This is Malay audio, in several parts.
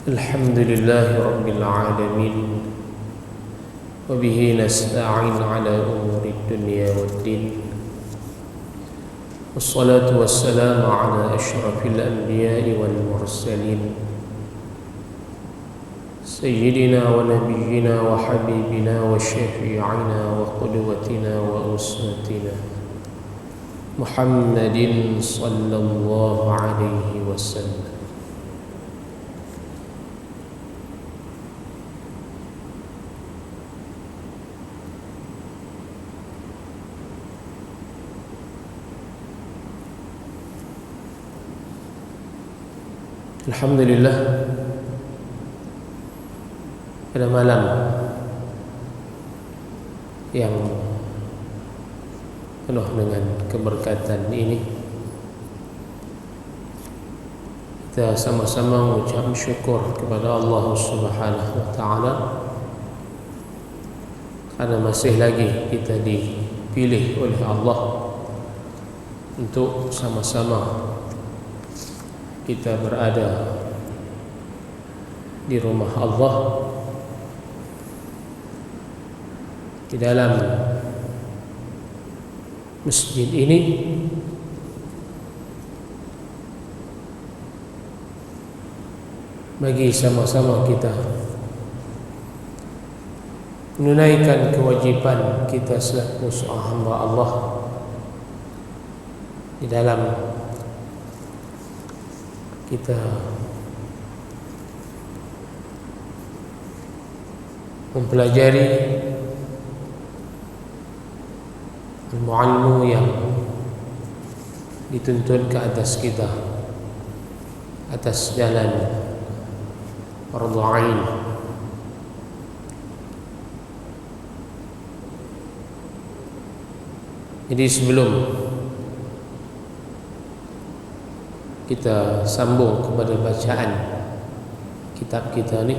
الحمد لله رب العالمين وبه نستعين على أمور الدنيا والدين والصلاة والسلام على أشرف الأنبياء والمرسلين سيدنا ونبينا وحبيبنا وشفيعنا وقدوتنا وأسوتنا محمد صلى الله عليه وسلم. Alhamdulillah, pada malam yang penuh dengan keberkatan ini, kita sama-sama mengucap syukur kepada Allah Subhanahu wa taala karena masih lagi kita dipilih oleh Allah untuk sama-sama kita berada di rumah Allah, di dalam masjid ini, bagi sama-sama kita menunaikan kewajiban kita selaku seorang hamba Allah di dalam kita mempelajari ilmu-ilmu yang dituntun ke atas kita atas jalan fardhu ain. Jadi sebelum kita sambung kepada bacaan kitab kita ni,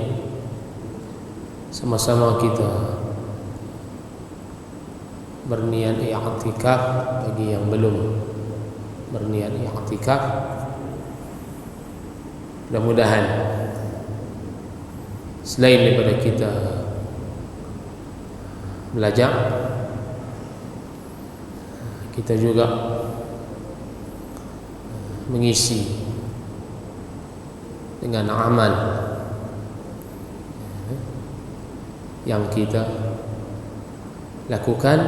sama-sama kita berniat i'tikaf. Bagi yang belum berniat i'tikaf, mudah-mudahan selain daripada kita belajar, kita juga mengisi dengan amal yang kita lakukan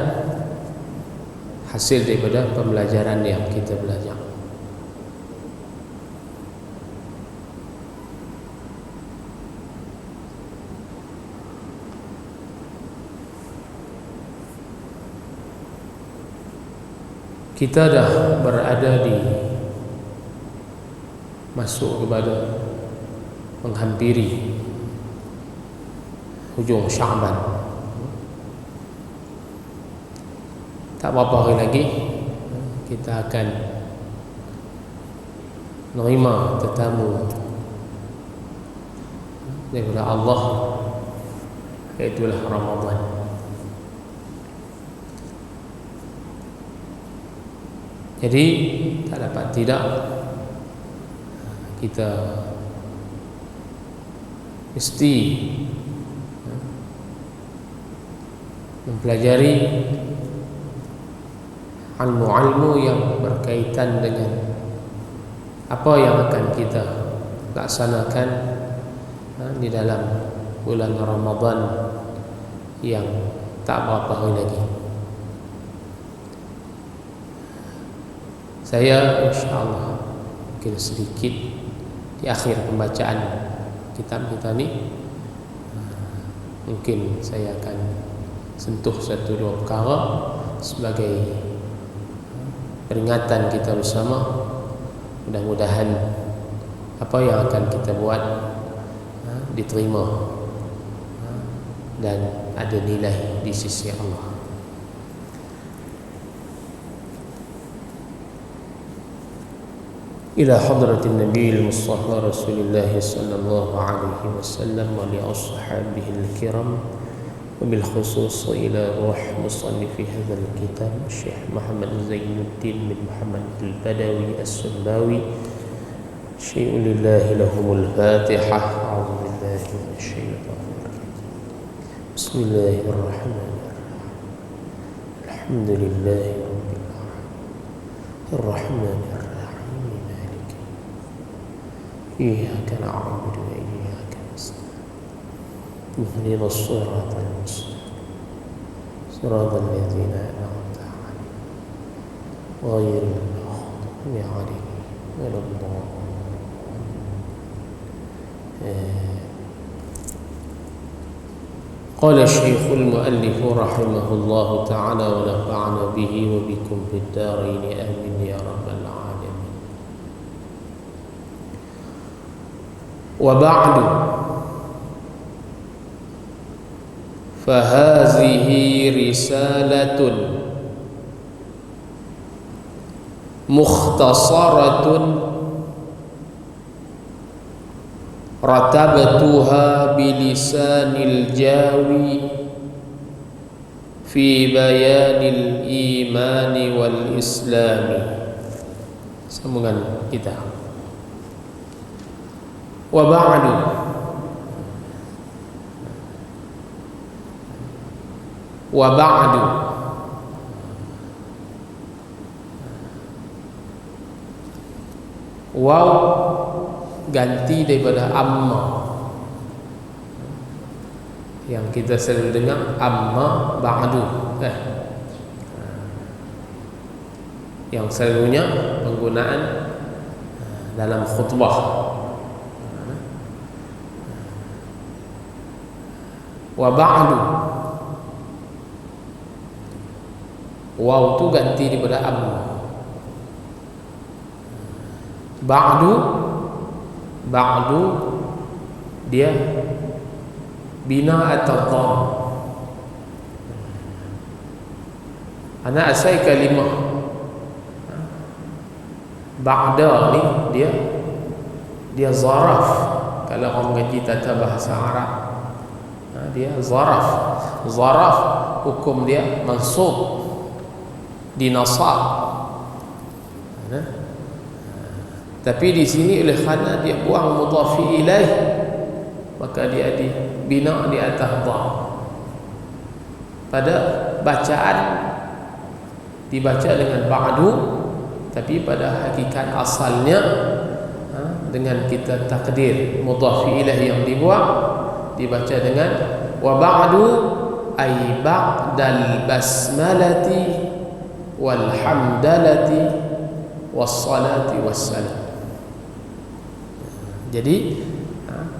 hasil daripada pembelajaran yang kita belajar. Kita dah berada di masuk kepada menghampiri hujung Syaban. Tak berapa hari lagi kita akan menerima tetamu daripada Allah, iaitu Ramadan. Jadi tak dapat tidak, kita mesti mempelajari ilmu-ilmu yang berkaitan dengan apa yang akan kita laksanakan di dalam bulan Ramadan yang tak berapa hari lagi. Saya insya-Allah mungkin sedikit di akhir pembacaan kitab kita ni, mungkin saya akan sentuh satu dua perkara sebagai peringatan kita bersama. Mudah-mudahan apa yang akan kita buat diterima dan ada nilai di sisi Allah. إلى حضرة النبي المصطفى رسول الله صلى الله عليه وسلم ولأصحابه الكرام وبالخصوص إلى روح مصنف هذا الكتاب الشيخ محمد زين الدين بن محمد البدوي السنباوي شيء لله لهم الفاتحة. أعوذ Bismillahirrahmanirrahim. Alhamdulillahi rabbil alamin. Arrahmanirrahim. Maliki. Iyyaka na'budu wa iyyaka nasta'in. Ihdinas siratal mustaqim. Siratal ladzina an'amta 'alaihim ghairil maghdubi 'alaihim waladdallin. قال الشيخ المؤلف رحمه الله تعالى ونفعنا به وبكم في الدارين آمين يا رب العالمين. وبعد فهذه رسالة مختصرة رتبتها بلسان الجاوي في بيان الإيمان والإسلام. Sambungan kita. Wa ba'du. Wa ba'du. Waw ganti daripada amma yang kita selalu dengar, amma ba'du, yang selalunya penggunaan dalam khutbah. Wa ba'du, waw tu ganti daripada amma. Ba'du dia bina atau dhamma. Ana asal kalimah ba'da ni dia zaraf. Kalau orang mengaji tata bahasa Arab, dia zaraf. Zaraf hukum dia mansub, dinasab. Tapi di sini oleh kerana dia buang mudhafi ilaih, maka dia dibina di atas dha. Pada bacaan dibaca dengan ba'du, tapi pada hakikat asalnya dengan kita takdir mudhafi ilaih yang dibuang dibaca dengan wa ba'du ay ba'dal basmalati wal hamdalati wassalati wassalam. Jadi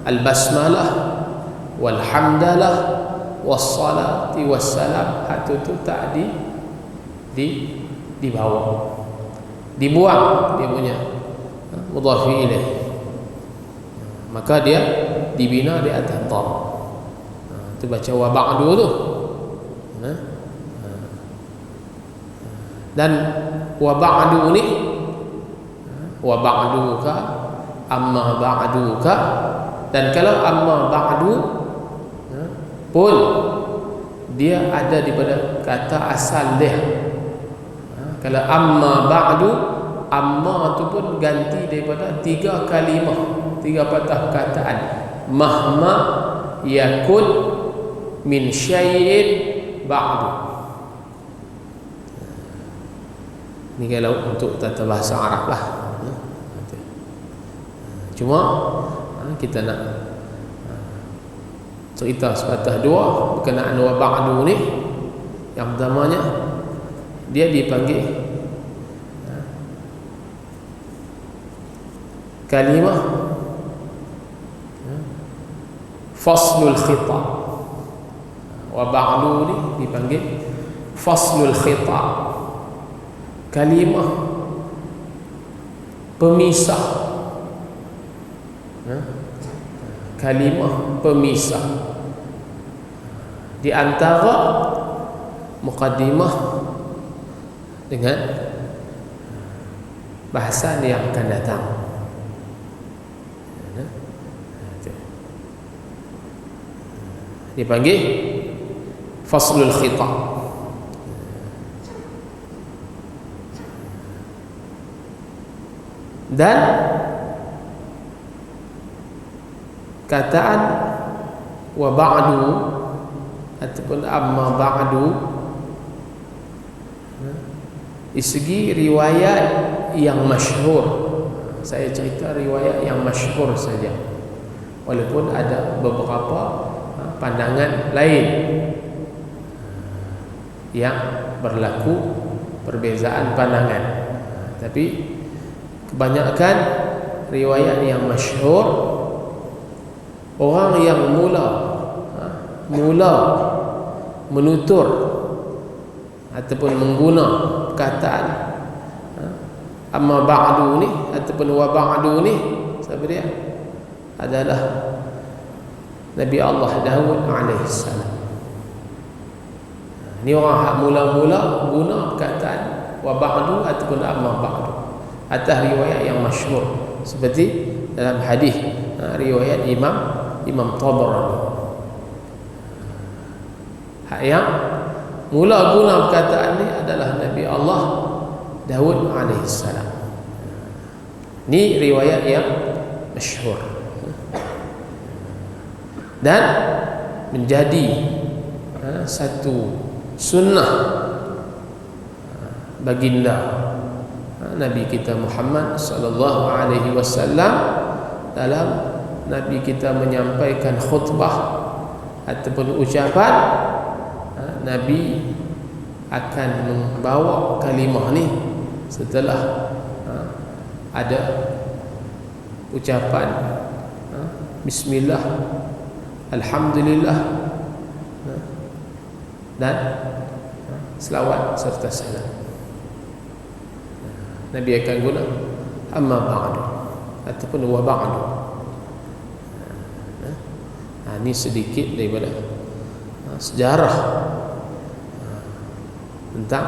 al-basmalah wal hamdalah wassalati wassalam itu tak dibawa, dibuang dia punya mudhafi ilaih, maka dia dibina di atas dha. Itu baca wa ba'du tu. Dan wa ba'du ni wa ba'duka amma ba'duka, dan kalau amma ba'du pun dia ada daripada kata asal dia. Kalau amma ba'du, amma tu pun ganti daripada 3 kalimah, 3 patah perkataan. Mahma yakun min syai'in ba'du. Ini kalau untuk tata bahasa Arab lah. Cuma kita nak cerita sepatah dua berkenaan wa ba'du ni. Yang pertamanya dia dipanggil kalimah faslul khitab. Wa ba'du ni dipanggil faslul khitab, kalimah pemisah. Kalimah pemisah di antara muqaddimah dengan bahasan yang akan datang. Dipanggil faslul khitab. Dan kataan wa ba'du ataupun amma ba'du, di segi riwayat yang masyhur, saya cerita riwayat yang masyhur saja, walaupun ada beberapa pandangan lain yang berlaku perbezaan pandangan, tapi kebanyakan riwayat yang masyhur, orang yang mula menutur ataupun mengguna perkataan amma ba'du ni ataupun wa ba'du ni, siapa dia? Adalah Nabi Allah Daud alaihissalam. Ni orang hak mula-mula guna perkataan wa ba'du ataupun amma ba'du atas riwayat yang masyhur, seperti dalam hadis riwayat Imam Tabarani. Hak yang mula guna perkataan ni adalah Nabi Allah Daud alaihissalam. Ni riwayat yang masyhur dan menjadi satu sunnah baginda Nabi kita Muhammad sallallahu alaihi wasallam dalam Nabi kita menyampaikan khutbah ataupun ucapan, Nabi akan membawa kalimah ni setelah ada ucapan bismillah, alhamdulillah dan selawat serta salam. Nabi akan guna amma ba'du ataupun wa ba'du. Ini sedikit daripada sejarah tentang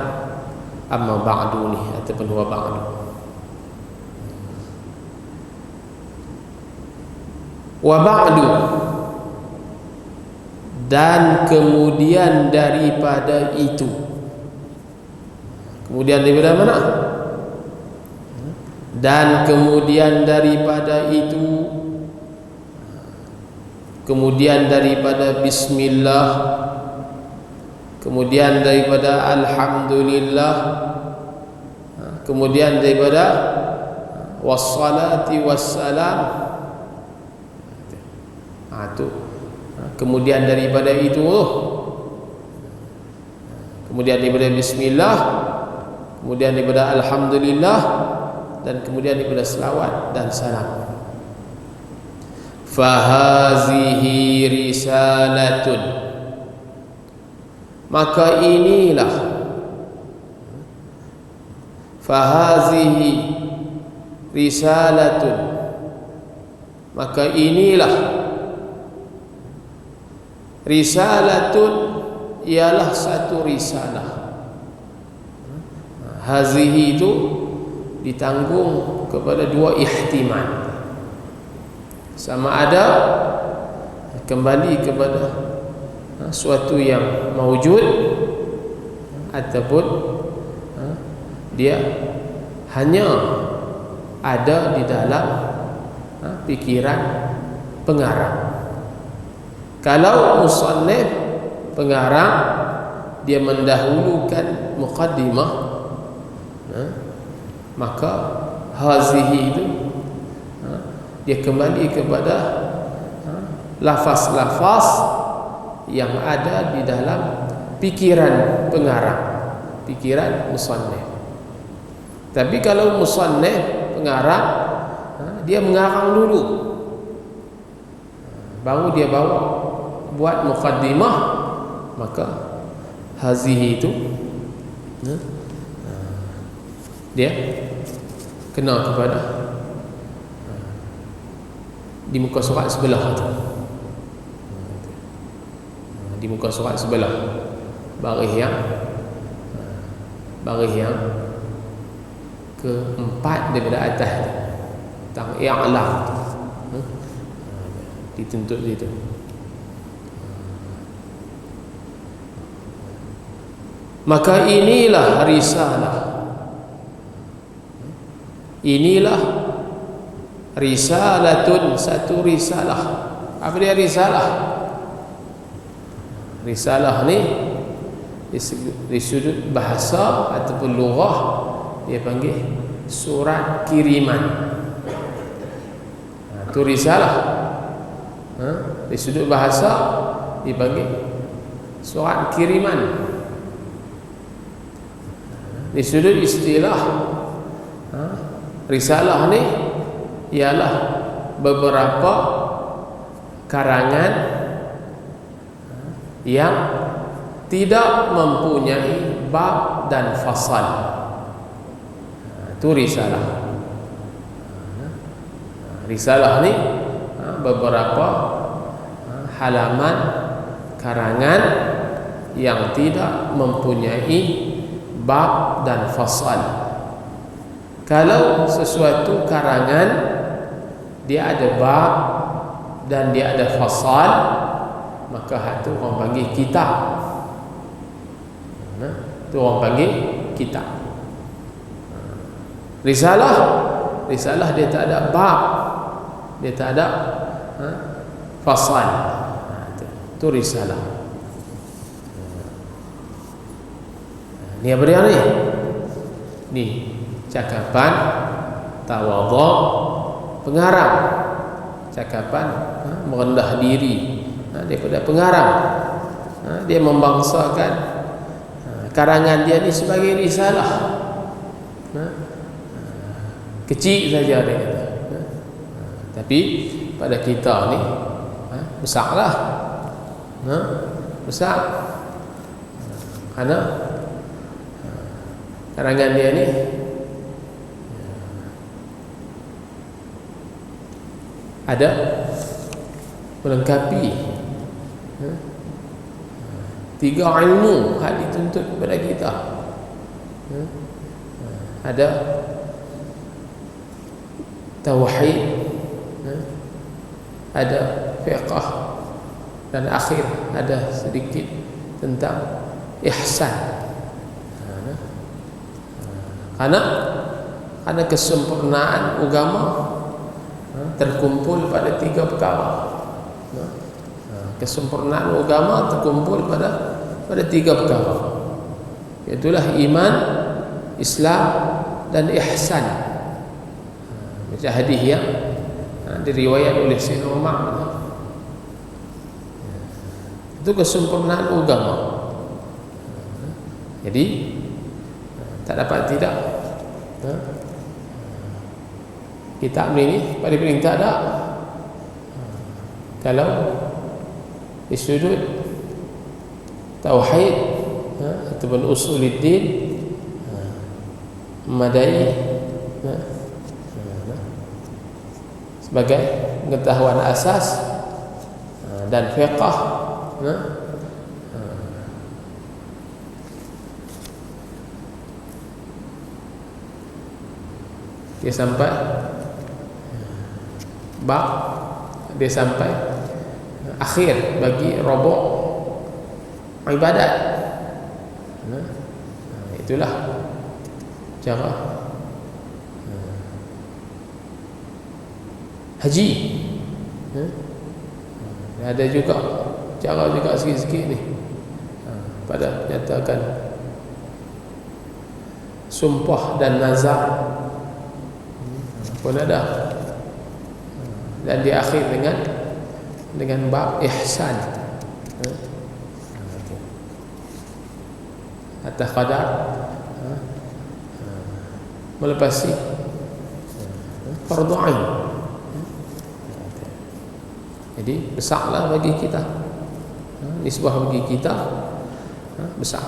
amma ba'du ni ataupun wa ba'du. Wa ba'du, dan kemudian daripada itu. Kemudian daripada mana? Dan kemudian daripada itu, kemudian daripada bismillah, kemudian daripada alhamdulillah, kemudian daripada wassalati wassalam. Kemudian daripada itu, kemudian daripada bismillah, kemudian daripada alhamdulillah, dan kemudian daripada selawat dan salam. Fahazihi risalatun, maka inilah, fahazihi risalatun, maka inilah, risalatun ialah satu risalah. Hazihi itu ditanggung kepada dua ihtimal, sama ada kembali kepada suatu yang mawjud ataupun dia hanya ada di dalam pikiran pengarang. Kalau musannif pengarang dia mendahulukan muqaddimah, maka hazihi itu dia kembali kepada lafaz-lafaz yang ada di dalam pikiran pengarang, pikiran musannif. Tapi kalau musannif pengarang dia mengarang dulu, baru dia bawa buat muqaddimah, maka hazihi itu dia kena kepada di muka surat sebelah tu, di muka surat sebelah baris yang keempat daripada atas tu, tentang i'lam tu, dituntut situ. Maka inilah risalah, inilah risalatun, satu risalah. Apa dia risalah? Risalah ni di sudut bahasa ataupun lughah dia panggil surat kiriman. Itu risalah. Di sudut bahasa dipanggil surat kiriman. Di sudut istilah, risalah ni ialah beberapa karangan yang tidak mempunyai bab dan fasal. Itu risalah. Risalah ni beberapa halaman karangan yang tidak mempunyai bab dan fasal. Kalau sesuatu karangan dia ada bab dan dia ada fasal, maka itu orang panggil kitab. Itu orang panggil kitab. Risalah dia tak ada bab, dia tak ada fasal. Itu risalah. Ni apa dia ni? Ni cakapan tawadhu pengarang. Cakapan merendah diri daripada pengarang. Dia membangsakan karangan dia ni sebagai risalah. Kecil saja dia kata. Tapi pada kita ni besarlah. Besar. Kerana karangan dia ni ada melengkapi 3 ilmu yang dituntut kepada kita. Ada tauhid, ada fiqh, dan akhir ada sedikit tentang ihsan. Karena kesempurnaan agama terkumpul pada 3 perkara. Kesempurnaan agama terkumpul pada 3 perkara. Itulah iman, Islam dan ihsan. Macam hadis yang diriwayat oleh Sayyidina Umar. Itu kesempurnaan agama. Jadi tak dapat tidak. Kitab ni pada perintah tak. Kalau di sudut tauhid ataupun usuluddin memadai sebagai pengetahuan asas dan fiqh dia sampai bab, dia sampai akhir bagi robok ibadat. Itulah cara haji. Ada juga cara juga sikit-sikit ni pada nyatakan sumpah dan nazar pun ada, dan di akhir dengan bab ihsan. Atas qadar melepasi fardu ain. Jadi besarlah bagi kita, nisbah bagi kita besar.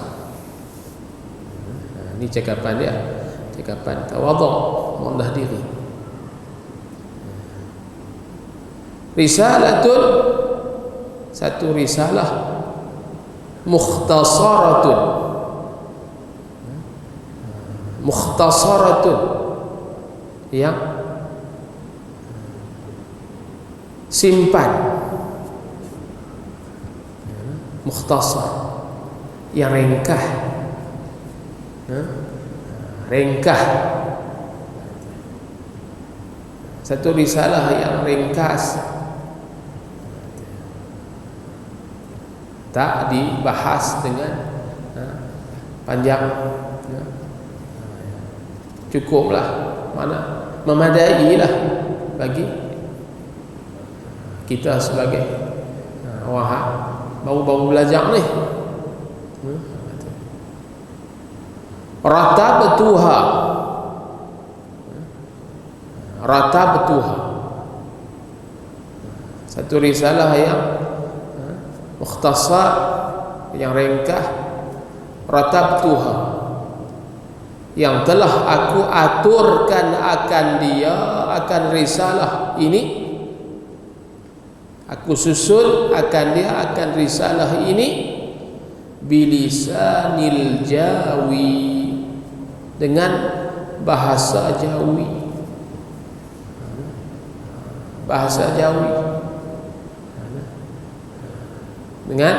Ini cakapan dia, cakapan tawadhu, merendah diri. Risalatun, satu risalah mukhtasaratun. Mukhtasaratun yang simpan. Mukhtasar yang ringkas. Ringkas. Satu risalah yang ringkas. tak dibahas dengan panjang. Cukuplah, mana memadailah bagi kita sebagai orang baru belajar ni. Ratabtuha, satu risalah yang mukhtasar, yang ringkas. Ratabtuha, yang telah aku aturkan akan dia, akan risalah ini, aku susun akan dia, akan risalah ini, bilisanil Jawi, dengan bahasa Jawi. Bahasa Jawi dengan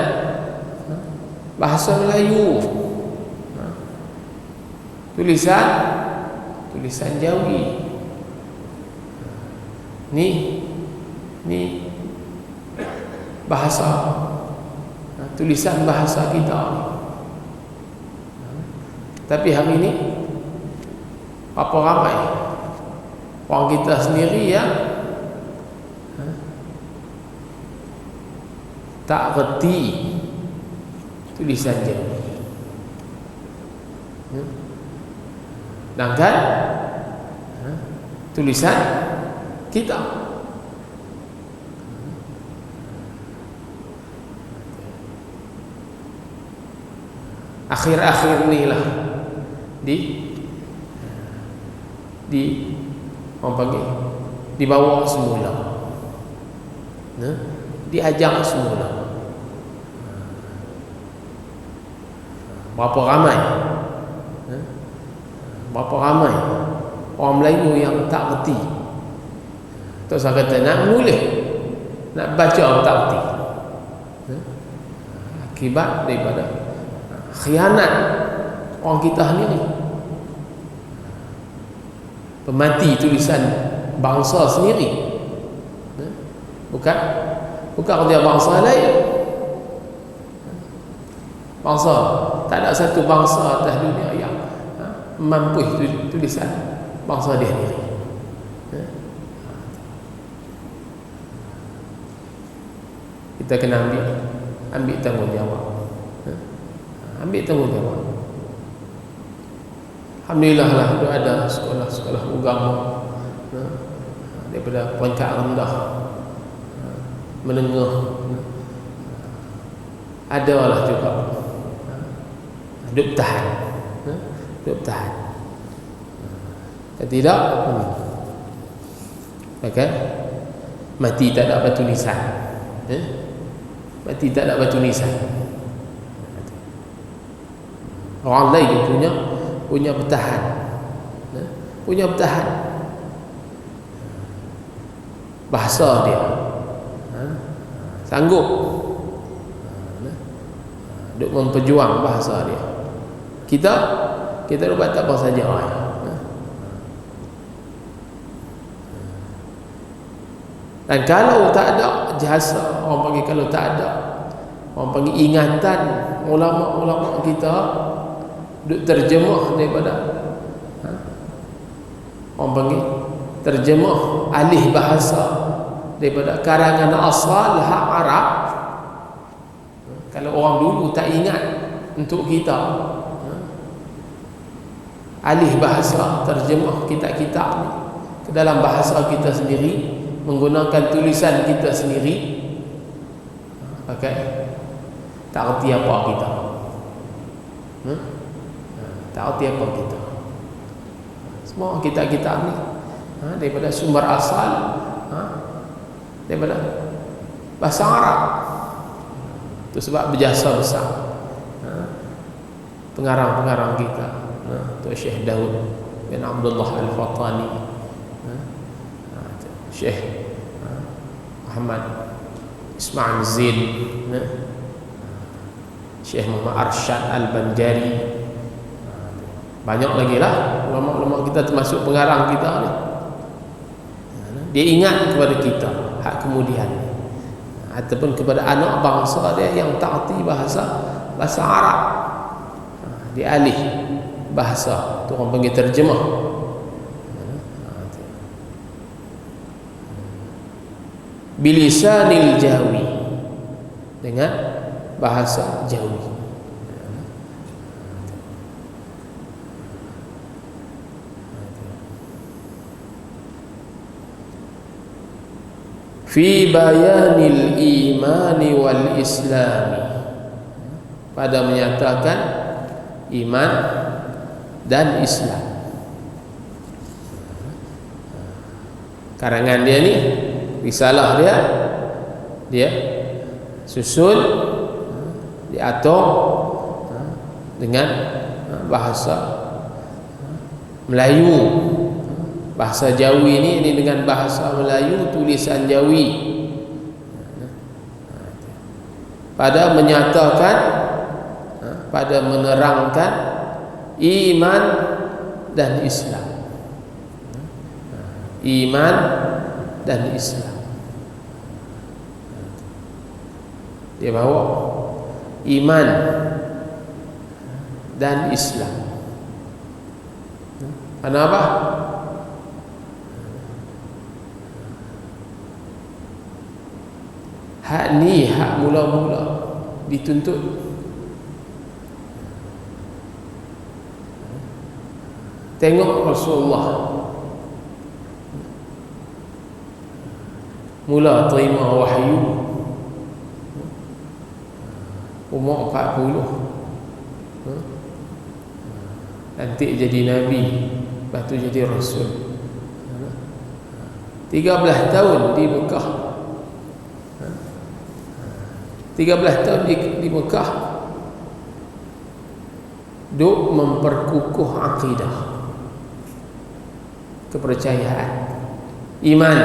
bahasa Melayu, tulisan Jawi. Ni bahasa, tulisan bahasa kita. Tapi hari ini apa ramai orang kita sendiri yang tak reti tulisan Jawi. Sedangkan tulisan kita akhir-akhir ni lah orang panggil dibawa semula, diajak semula. Berapa ramai orang Melayu yang tak reti. Tak usah kata nak menulis, nak baca tak reti. Akibat daripada khianat orang kita sendiri, pemati tulisan bangsa sendiri. Bukan kerja bangsa lain. Bangsa, tak ada satu bangsa atas dunia yang mampu tulisan bangsa dia sendiri. Kita kena ambil tanggungjawab. Ambil tanggungjawab. Alhamdulillah lah ada sekolah-sekolah agama daripada peringkat rendah, menengah, ada lah juga duk tahan. Kalau tidak, maka mati tak ada batu nisan. Mati tak ada batu nisan. Orang lain punya bertahan, bahasa dia sanggup duk memperjuang bahasa dia. Kita buat tak apa saja. Dan kalau tak ada jasa, orang panggil, kalau tak ada orang panggil ingatan ulama-ulama kita duk terjemah daripada orang panggil terjemah alih bahasa daripada karangan asal hak Arab. Kalau orang dulu tak ingat untuk kita alih bahasa, terjemah kitab-kitab ni ke dalam bahasa kita sendiri, menggunakan tulisan kita sendiri, tak erti apa kita. Tak erti apa kita. Semua kitab-kitab ni daripada sumber asal, daripada bahasa Arab. Itu sebab berjasa besar pengarang-pengarang kita, Tuan Syekh Daud bin Abdullah Al-Fatani, Syekh Muhammad Ismail Zain, Syekh Muhammad Arsyad Al-Banjari. Banyak lagi lah ulama-ulama kita, termasuk pengarang kita ni. Dia ingat kepada kita hak kemudian. ataupun kepada anak bangsa dia yang tak erti bahasa Arab, dia alih bahasa, tu orang panggil terjemah. Bilisanil Jawi, dengan bahasa Jawi. Fi bayanil imani wal islami, pada menyatakan iman dan Islam. Karangan dia ni, risalah dia susun, diatur dengan bahasa Melayu. Bahasa Jawi ini dengan bahasa Melayu, tulisan Jawi, pada menyatakan, pada menerangkan iman dan Islam. Iman dan Islam. Dia bawa iman dan Islam. Kenapa? Hak ni hak mula-mula dituntut. Tengok Rasulullah mula terima wahyu umur 40, nanti jadi Nabi, lepas tu jadi Rasul. 13 tahun di Mekah, 13 tahun di Mekah duk memperkukuh akidah, kepercayaan, iman.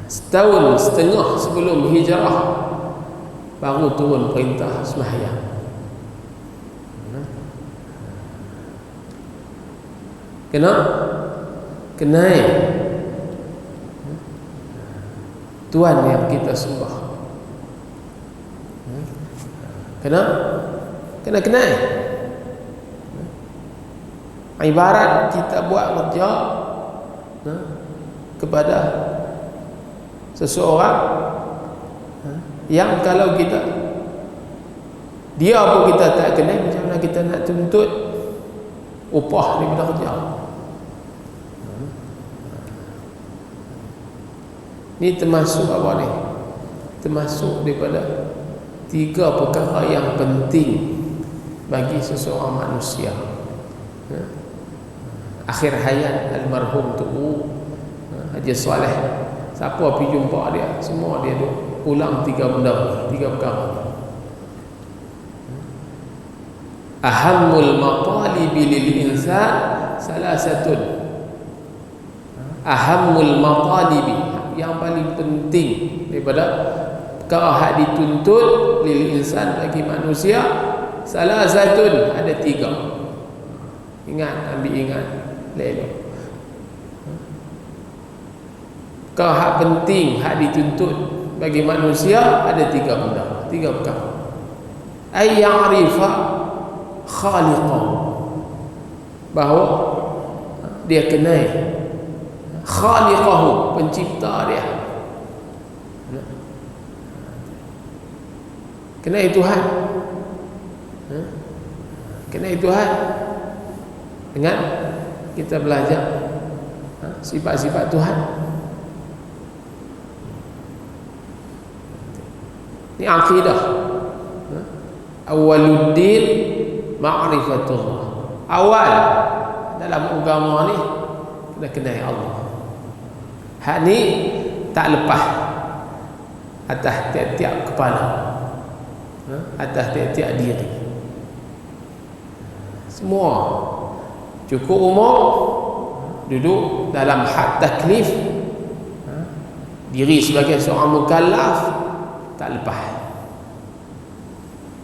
Setahun setengah sebelum hijrah baru turun perintah sembahyang. Kenai Tuhan yang kita sembah. Kena kenai. Ibarat kita buat kerja kepada seseorang yang kalau dia pun kita tak kenal, macam mana kita nak tuntut upah daripada kerja? Ni termasuk apa ni? Termasuk daripada 3 perkara yang penting bagi seseorang manusia. Akhir hayat almarhum tu Haji Saleh, siapa pergi jumpa dia, semua dia duk ulang 3 benda, 3 perkara. Ahammul matalibi lil insan salasatun. Ahammul matalibi, yang paling penting daripada perkara hak dituntut lil insan, bagi manusia, salasatun, ada 3. Ingat, ambil ingat elok. Perkara hak penting, hak dituntut bagi manusia, ada 3 benda, 3 perkara. Ay ya'rifa khaliqahu, bahawa dia kenal khaliqahu, pencipta dia, kenal Tuhan. Kenal Tuhan dengan kita belajar sifat-sifat Tuhan. Ini akidah. Awaluddin ma'rifatullah. Awal dalam agama ni kena kenal Allah. Hak ni tak lepas atas tiap-tiap kepala, atas tiap-tiap diri. Semua cukup umur, duduk dalam had taklif, diri sebagai seorang mukallaf, tak lepas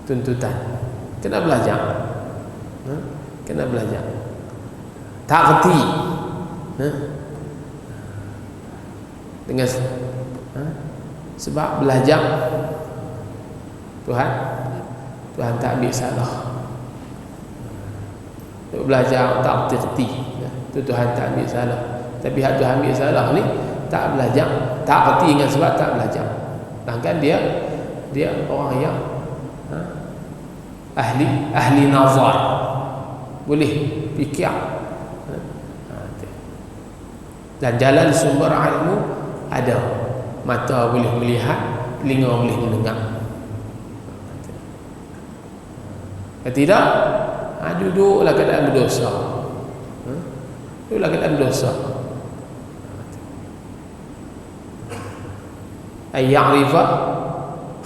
tuntutan. Kena belajar, kena belajar. Tak reti Sebab belajar Tuhan tak ambil salah. Untuk belajar tak erti-erti, tu Tuhan tak ambil salah. Tapi hak Tuhan ambil salah ni tak belajar, tak erti dengan sebab tak belajar. Sedangkan dia orang yang ahli nazar, boleh fikir, dan jalan sumber ilmu ada. Mata boleh melihat, telinga boleh mendengar. Tidak, duduklah keadaan berdosa. Duduklah keadaan berdosa. Ay ya'rifa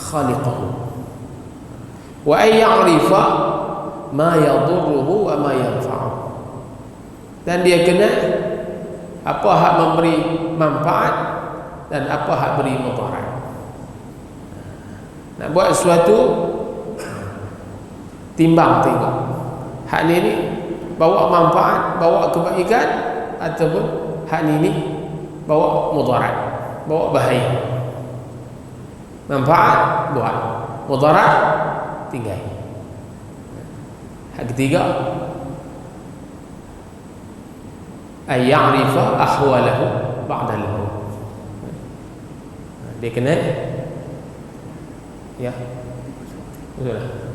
khaliqahu wa ay ya'rifa ma yadurruhu wa ma yanfa'uhu. Dan dia kena apa hak memberi manfaat dan apa hak beri mudarat. Nak buat sesuatu, timbang tengok hak ni bawa manfaat, bawa kebaikan, ataupun hak ni bawa mudarat, bawa bahaya. Manfaat buat, mudarat tinggal. Hak ketiga, ay ya'rifa ahwalahu ba'da al-maut. Dia kena ya betul lah.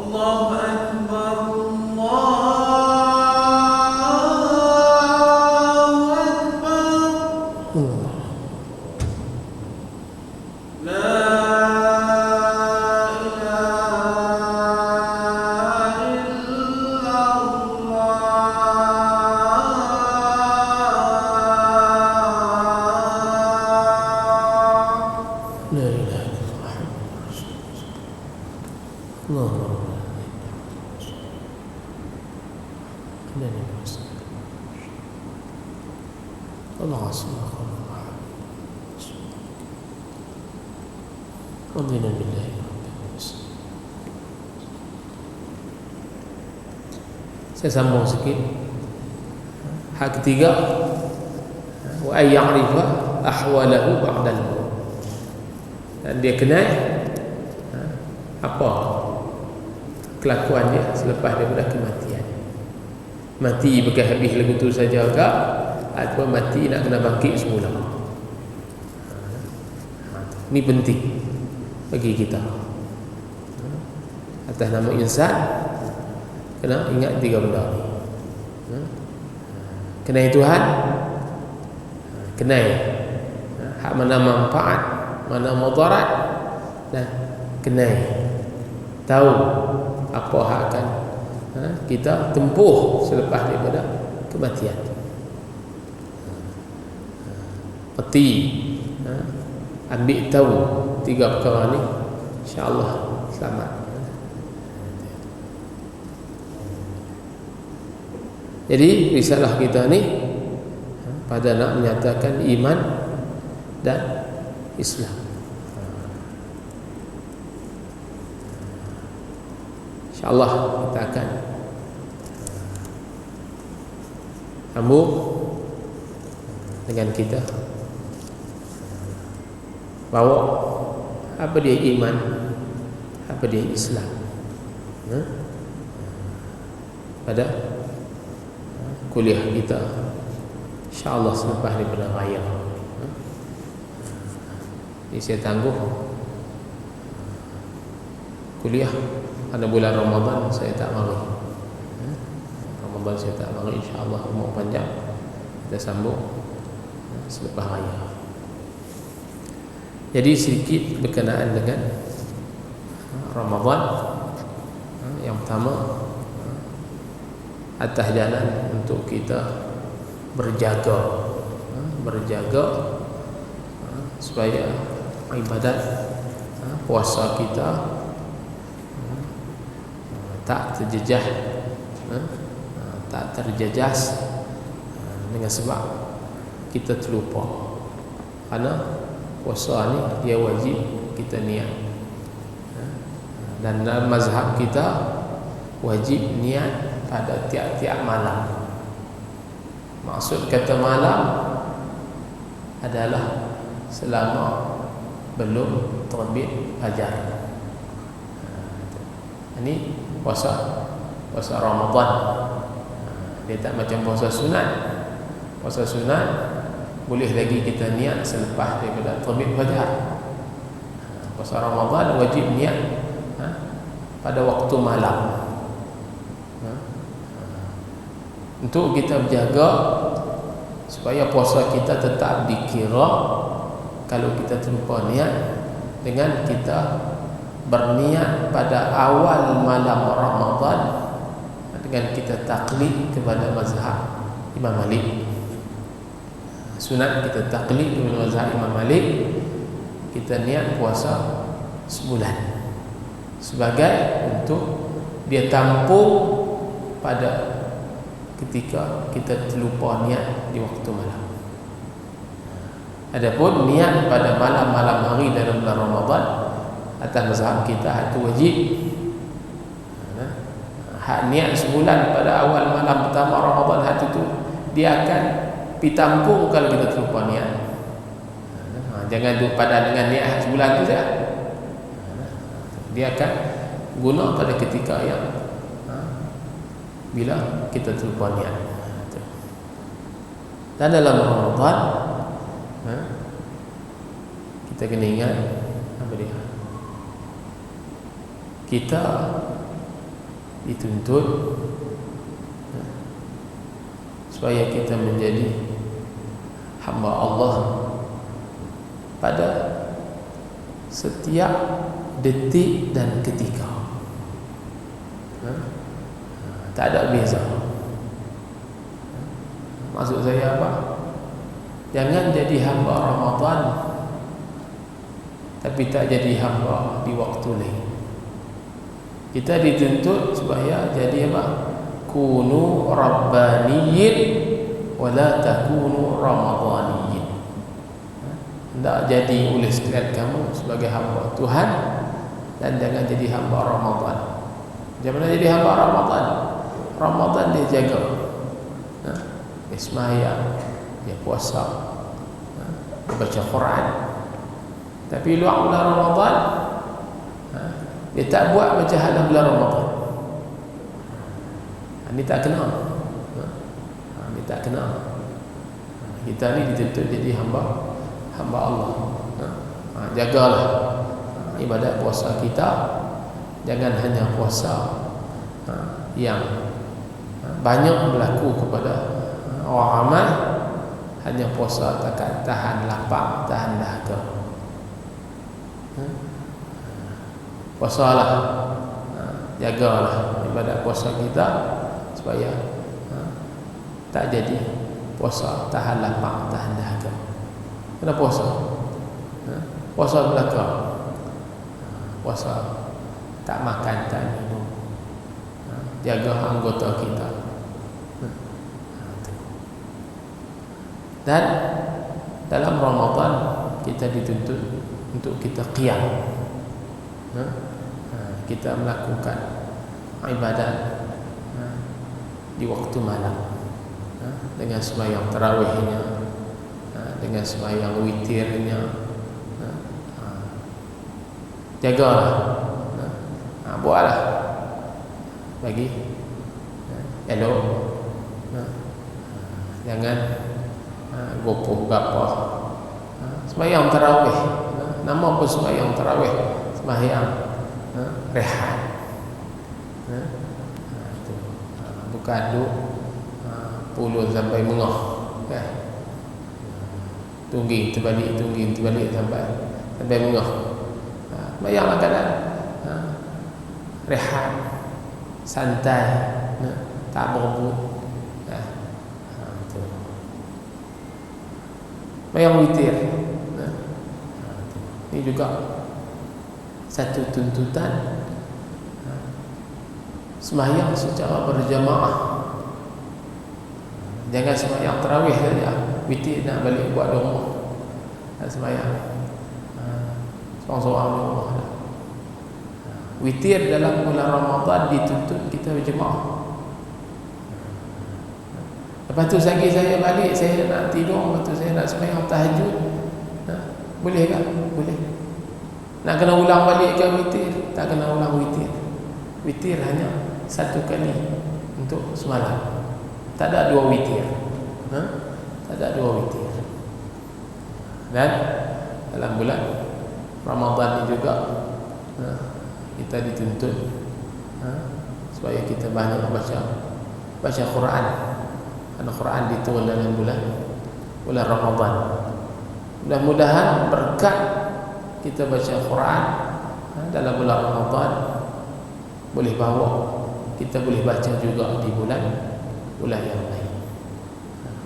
الله أكبر الله Allah asma Radina billahi. Saya sambung sikit. Hak ketiga, wa ay ya'rifa ahwalahu ba'dal maut. Dan dia kenal apa kelakuan dia selepas daripada kematian. Mati bukan habis lagu tu saja ke, atau mati nak kena bangkit semula. Ini penting bagi kita. Atas nama insan kena ingat tiga benda ni. Kenal Tuhan, kenal hak mana manfaat, mana mudarat, dan kenal tahu apa hak akan kita tempuh selepas daripada kematian. Peti ambil tahu tiga perkara ni, insya-Allah selamat. Jadi risalah kita ni pada nak menyatakan iman dan Islam. InsyaAllah kita akan sambung dengan kita bawa apa dia iman, apa dia Islam pada kuliah kita, insyaAllah selepas daripada raya. Jadi saya tangguh kuliah pada bulan Ramadan saya tak mari. Ramadan saya tak mari, insyaAllah umur panjang kita sambung selepas raya. Jadi sedikit berkenaan dengan Ramadan. Yang pertama, atas jalan untuk kita berjaga supaya ibadat puasa kita tak terjejas, tak terjejas dengan sebab kita terlupa. Karena puasa ni dia wajib kita niat, dan dalam mazhab kita wajib niat pada tiap-tiap malam. Maksud kata malam adalah selama belum terbit fajar. Ini puasa Ramadan. Dia tak macam puasa sunat. Puasa sunat boleh lagi kita niat selepas daripada terbit fajar. Puasa Ramadan wajib niat pada waktu malam. Untuk kita menjaga supaya puasa kita tetap dikira kalau kita terlupa niat, dengan kita berniat pada awal malam Ramadan dengan kita taklid kepada mazhab Imam Malik. Sunat kita taklid kepada mazhab Imam Malik, kita niat puasa sebulan sebagai untuk dia tampung pada ketika kita terlupa niat di waktu malam. Adapun niat pada malam-malam hari dalam bulan Ramadan atas mazhab kita itu wajib. Hak niat sebulan pada awal malam pertama Ramadan, hak itu dia akan ditampung kalau kita terlupa niat. Jangan duduk pada dengan niat sebulan tu saja. Dia akan guna pada ketika yang bila kita terlupa niat. Dan dalam Ramadan kita kena ingat apa dia? Kita dituntut supaya kita menjadi hamba Allah pada setiap detik dan ketika. Tak ada beza. Maksud saya apa? Jangan jadi hamba Ramadan tapi tak jadi hamba di waktu lain. Kita dituntut supaya jadi apa? kunu rabbaniyin wa la takunu ramadhaniyin. Hendak jadi oleh sekalian kamu sebagai hamba Tuhan, dan jangan jadi hamba Ramadan. Jangan jadi hamba Ramadan. Ramadan dia jaga, dia sembahyang, dia puasa, dia baca Quran. Tapi luar bulan Ramadan, dia tak buat macam hal bulan Ramadan. Ini tak kena. Ini tak kena. Kita ni dituntut jadi hamba Allah. Jagalah ibadat puasa kita. Jangan hanya puasa yang banyak berlaku kepada orang ramai, hanya puasa takat tahan lapar, tahan dahaga. Puasalah, jagalah ibadat puasa kita supaya tak jadi puasa tahan lapar, tahan dahaga. Kena puasa, puasa belaka, puasa tak makan, tak minum, jaga anggota kita. Dan dalam Ramadan kita dituntut untuk kita qiyam, kita melakukan ibadat di waktu malam, dengan sembahyang tarawihnya, dengan sembahyang witirnya. Jagalah, buatlah bagi elok, jangan gopoh gapah. Sembahyang tarawih, nama pun sembahyang tarawih, sembahyang rehat, bukan duk puluh sampai mengah, tungging terbalik sampai mengah. Sembahyang keadaan rehat, santai, tak berebut. Sembahyang witir, ini juga satu tuntutan. Sembahyang secara berjamaah, jangan sembahyang tarawih saja, witir nak balik buat di rumah, nak sembahyang seorang-seorang di rumah. Witir dalam bulan Ramadan dituntut kita berjemaah. Lepas tu saya balik, saya nak tidur, lepas tu saya nak sembahyang tahajud, boleh tak? Boleh. Nak kena ulang balik ke witir? Tak kena ulang witir. Witir hanya satu kali untuk semalam. Tak ada dua witir. Tak ada dua witir. Dan dalam bulan Ramadan ini juga kita dituntut supaya kita banyak baca Quran. Karena Quran diturun dalam bulan Ramadan. Mudah-mudahan berkat kita baca Quran dalam bulan Ramadan boleh bawa kita boleh baca juga di bulan yang lain.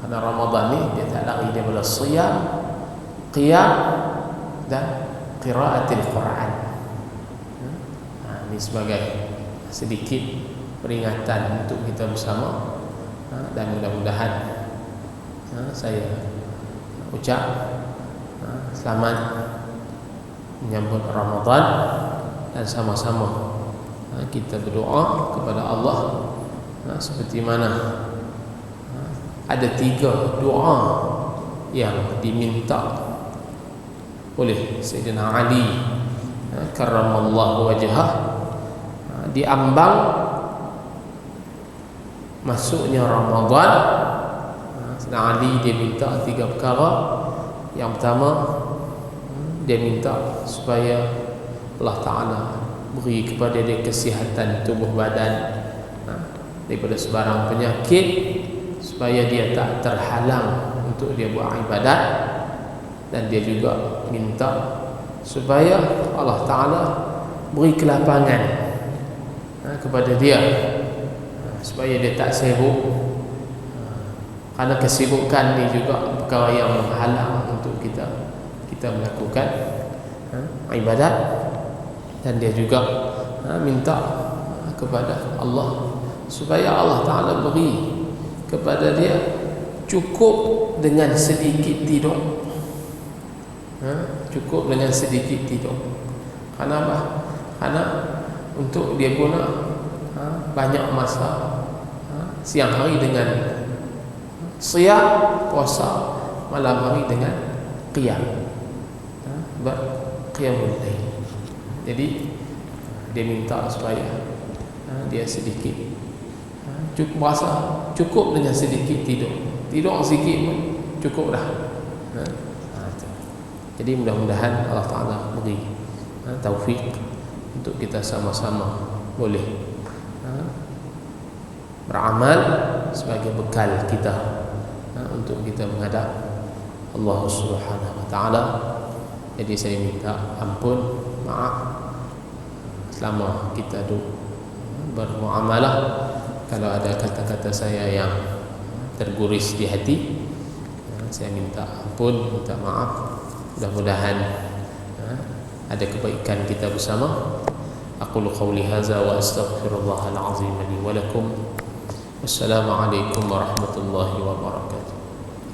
Karena Ramadan ni dia tak lari daripada siyam, qiyam dan qiraatil Quran. Ini sebagai sedikit peringatan untuk kita bersama, dan mudah-mudahan saya ucap selamat menyambut Ramadan, dan sama-sama kita berdoa kepada Allah seperti mana ada 3 doa yang diminta oleh Sayyidina Ali karramallahu wajhah diambang masuknya Ramadan. Sayyidina Ali dia minta 3 perkara. Yang pertama, dia minta supaya Allah Ta'ala beri kepada dia kesihatan tubuh badan daripada sebarang penyakit, supaya dia tak terhalang untuk dia buat ibadat. Dan dia juga minta supaya Allah Ta'ala beri kelapangan kepada dia, supaya dia tak sibuk. Karena kesibukan ni juga perkara yang menghalang untuk kita melakukan ibadat. Dan dia juga minta kepada Allah supaya Allah Ta'ala beri kepada dia cukup dengan sedikit tidur. Cukup dengan sedikit tidur. Karena apa? Karena untuk dia guna banyak masa siang hari dengan siyam, puasa, malam hari dengan qiyam, qiyamul lail. Jadi dia minta supaya dia sedikit cukup puasa, cukup dengan sedikit tidur. Tidur sedikit pun cukup dah. Jadi mudah-mudahan Allah Ta'ala beri taufik untuk kita sama-sama boleh beramal sebagai bekal kita untuk kita menghadap Allah Subhanahu Wa Ta'ala. Jadi saya minta ampun, maaf selama kita bermuamalah kalau ada kata-kata saya yang terguris di hati. Saya minta ampun, minta maaf. Mudah-mudahan ada kebaikan kita bersama. Aqulu qawli hadza wa astaghfirullahal azim li wa lakum. Wassalamu alaikum warahmatullahi wabarakatuh.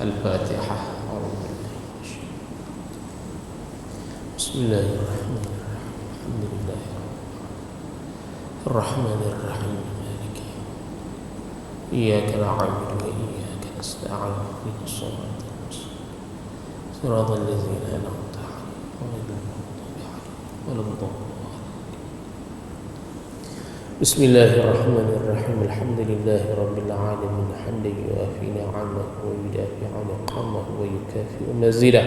Al-Fatihah. Bismillahirrahmanirrahim. Alhamdulillahirrahmanirrahim. Maliki iyyaka na'budu wa iyyaka nasta'in. Ihdinas siratal mustaqim. Siratal ladzina an'amta 'alaihim ghairil maghdubi 'alaihim waladdallin. Bismillahirrahmanirrahim. Alhamdulillahi rabbil alamin. Hamdan yuafi ni'amahu wa yudafi 'anaqamahu wa yukafi mazidah.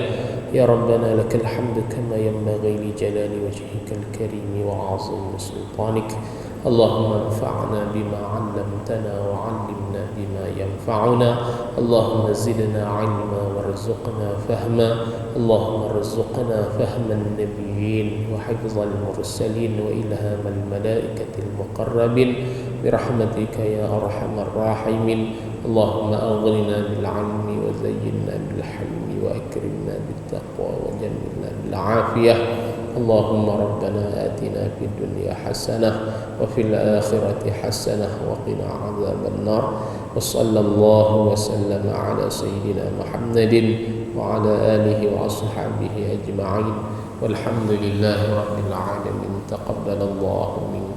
Ya Rabbana lakal hamdu kama yanbaghi li jalali wajhikal karim wa 'azimi sultanik. Allahumma anfa'na bima 'allamtana wa 'allimna bima yanfa'una. Allahumma zidna 'ilma warzuqna fahma. Allahumma arzuqna fahman nabiyyin wa hifzal mursalin wa ilhamal malaikatil muqarrabin birahmatika ya arhamar rahimin. Allahumma aghnina bil 'ilmi wa zayyinna bil hilmi wa akrimna bit taqwa wa jannibna bil 'afiyah. Allahumma rabbana atina fid dunya hasanah wa fil akhirati hasanah wa qina 'adzaban nar. Wa sallallahu wa sallama ala sayyidina Muhammadin wa ala alihi wa ashabihi ajma'in. Walhamdulillahi rabbil alamin. Taqabbalallahu minna